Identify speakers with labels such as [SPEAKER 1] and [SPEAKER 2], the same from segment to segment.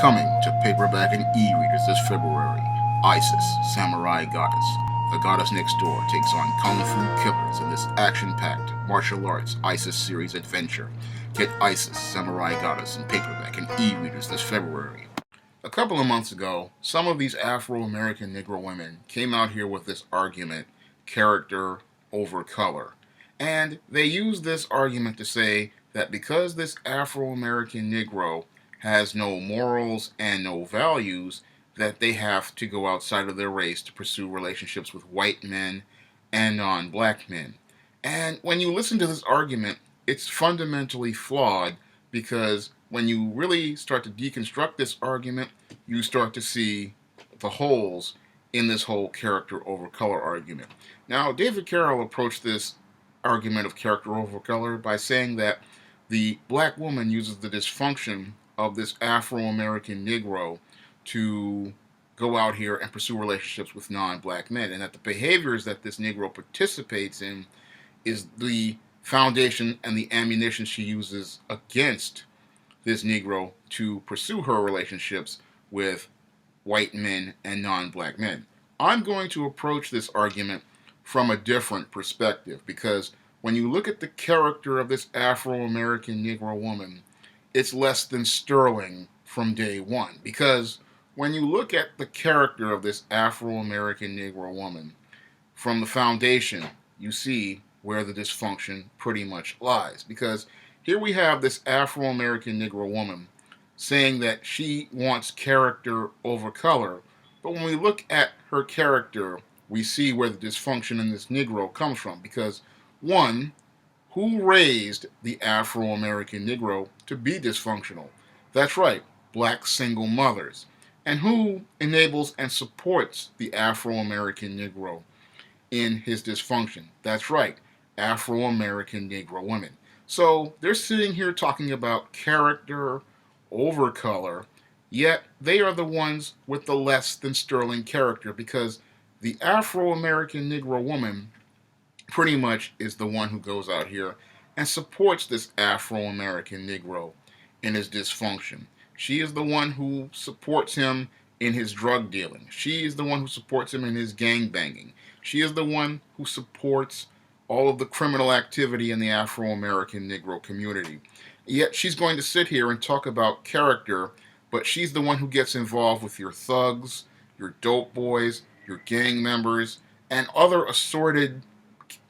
[SPEAKER 1] Coming to paperback and e-readers this February, Isis, Samurai Goddess. The goddess next door takes on kung fu killers in this action-packed martial arts Isis series adventure. Get Isis, Samurai Goddess in paperback and e-readers this February. A couple of months ago, some of these Afro-American Negro women came out here with this argument, character over color. And they used this argument to say that because this Afro-American Negro has no morals and no values, that they have to go outside of their race to pursue relationships with white men and non-black men. And when you listen to this argument, it's fundamentally flawed because when you really start to deconstruct this argument, you start to see the holes in this whole character over color argument. Now, David Carroll approached this argument of character over color by saying that the black woman uses the dysfunction of this Afro-American Negro to go out here and pursue relationships with non-black men, and that the behaviors that this Negro participates in is the foundation and the ammunition she uses against this Negro to pursue her relationships with white men and non-black men. I'm going to approach this argument from a different perspective because when you look at the character of this Afro-American Negro woman, it's less than sterling from day one. Because when you look at the character of this Afro-American Negro woman, from the foundation, you see where the dysfunction pretty much lies. Because here we have this Afro-American Negro woman saying that she wants character over color. But when we look at her character, we see where the dysfunction in this Negro comes from. Because, one, who raised the Afro-American Negro to be dysfunctional? That's right, black single mothers. And who enables and supports the Afro-American Negro in his dysfunction? That's right, Afro-American Negro women. So they're sitting here talking about character over color, yet they are the ones with the less than sterling character because the Afro-American Negro woman pretty much is the one who goes out here and supports this Afro-American Negro in his dysfunction. She is the one who supports him in his drug dealing. She is the one who supports him in his gang banging. She is the one who supports all of the criminal activity in the Afro-American Negro community. Yet she's going to sit here and talk about character, but she's the one who gets involved with your thugs, your dope boys, your gang members, and other assorted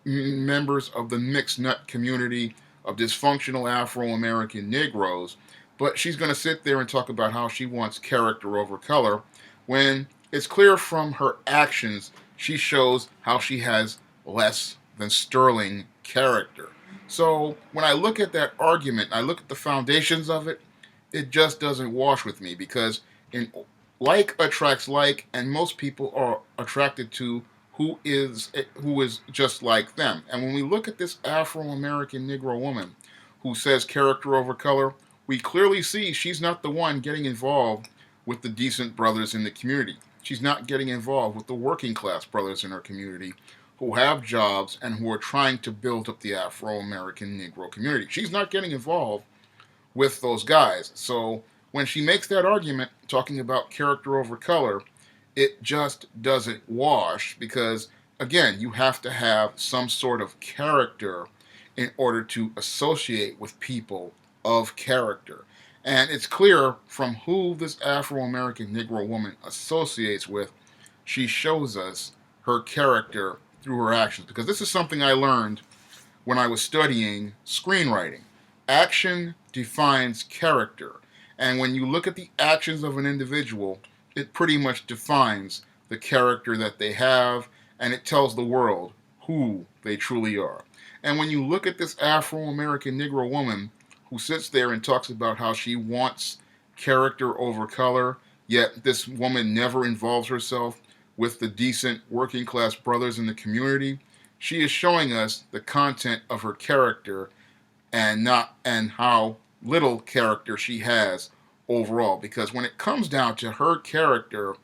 [SPEAKER 1] members of the mixed nut community of dysfunctional Afro-American Negroes, but she's going to sit there and talk about how she wants character over color when it's clear from her actions she shows how she has less than sterling character. So when I look at that argument, I look at the foundations of it, it just doesn't wash with me because in like attracts like, and most people are attracted to who is just like them. And when we look at this Afro-American Negro woman who says character over color, we clearly see she's not the one getting involved with the decent brothers in the community. She's not getting involved with the working class brothers in her community who have jobs and who are trying to build up the Afro-American Negro community. She's not getting involved with those guys. So when she makes that argument talking about character over color, it just doesn't wash because, again, you have to have some sort of character in order to associate with people of character. And it's clear from who this Afro-American Negro woman associates with, she shows us her character through her actions. Because this is something I learned when I was studying screenwriting. Action defines character. And when you look at the actions of an individual, it pretty much defines the character that they have, and it tells the world who they truly are. And when you look at this Afro-American Negro woman who sits there and talks about how she wants character over color, yet this woman never involves herself with the decent working class brothers in the community, she is showing us the content of her character and how little character she has overall. Because when it comes down to her character,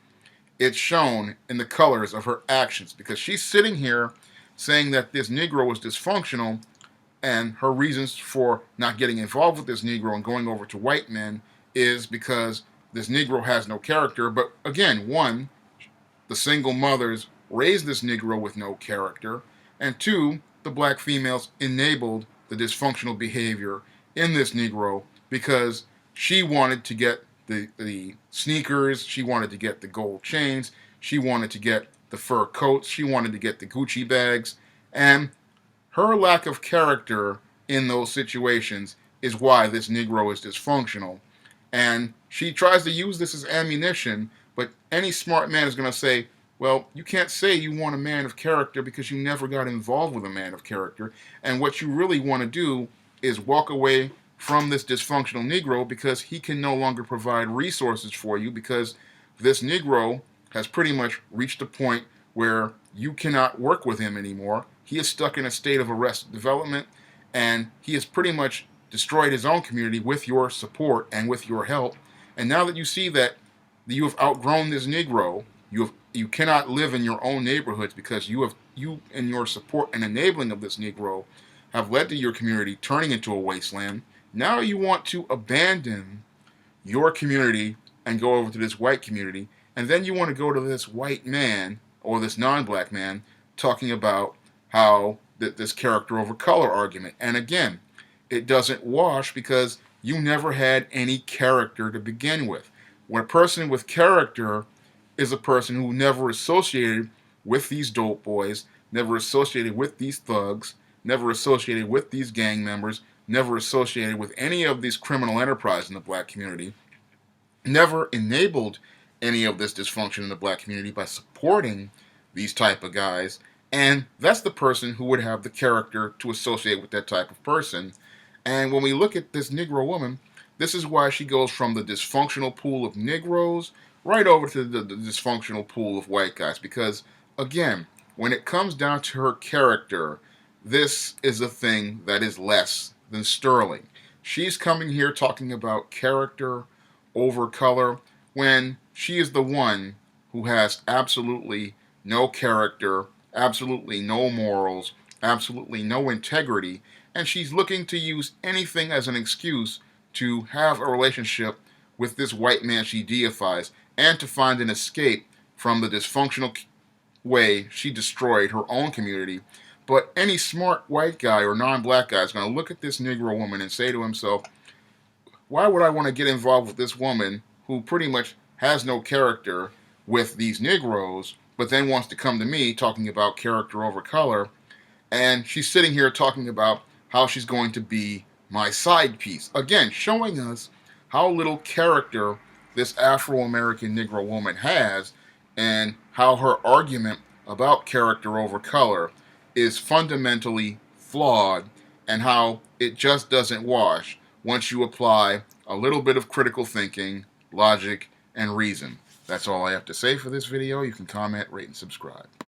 [SPEAKER 1] it's shown in the colors of her actions. Because she's sitting here saying that this Negro was dysfunctional, and her reasons for not getting involved with this Negro and going over to white men is because this Negro has no character. But again, one, the single mothers raised this Negro with no character, and two, the black females enabled the dysfunctional behavior in this Negro because she wanted to get the sneakers, she wanted to get the gold chains, she wanted to get the fur coats, she wanted to get the Gucci bags, and her lack of character in those situations is why this Negro is dysfunctional. And she tries to use this as ammunition, but any smart man is going to say, well, you can't say you want a man of character because you never got involved with a man of character. And what you really want to do is walk away from this dysfunctional Negro because he can no longer provide resources for you, because this Negro has pretty much reached a point where you cannot work with him anymore. He is stuck in a state of arrested development, and he has pretty much destroyed his own community with your support and with your help. And now that you see that you have outgrown this Negro, you cannot live in your own neighborhoods because you and your support and enabling of this Negro have led to your community turning into a wasteland. Now you want to abandon your community and go over to this white community, and then you want to go to this white man or this non-black man talking about how this character over color argument. And again, it doesn't wash because you never had any character to begin with. When a person with character is a person who never associated with these dope boys, never associated with these thugs, never associated with these gang members, never associated with any of these criminal enterprise in the black community, never enabled any of this dysfunction in the black community by supporting these type of guys. And that's the person who would have the character to associate with that type of person. And when we look at this Negro woman, this is why she goes from the dysfunctional pool of Negroes right over to the dysfunctional pool of white guys. Because, again, when it comes down to her character, this is a thing that is less than sterling. She's coming here talking about character over color when she is the one who has absolutely no character, absolutely no morals, absolutely no integrity, and she's looking to use anything as an excuse to have a relationship with this white man she deifies and to find an escape from the dysfunctional way she destroyed her own community. But any smart white guy or non-black guy is going to look at this Negro woman and say to himself, why would I want to get involved with this woman who pretty much has no character with these Negroes, but then wants to come to me talking about character over color, and she's sitting here talking about how she's going to be my side piece. Again, showing us how little character this Afro-American Negro woman has, and how her argument about character over color is fundamentally flawed, and how it just doesn't wash once you apply a little bit of critical thinking, logic, and reason. That's all I have to say for this video. You can comment, rate, and subscribe.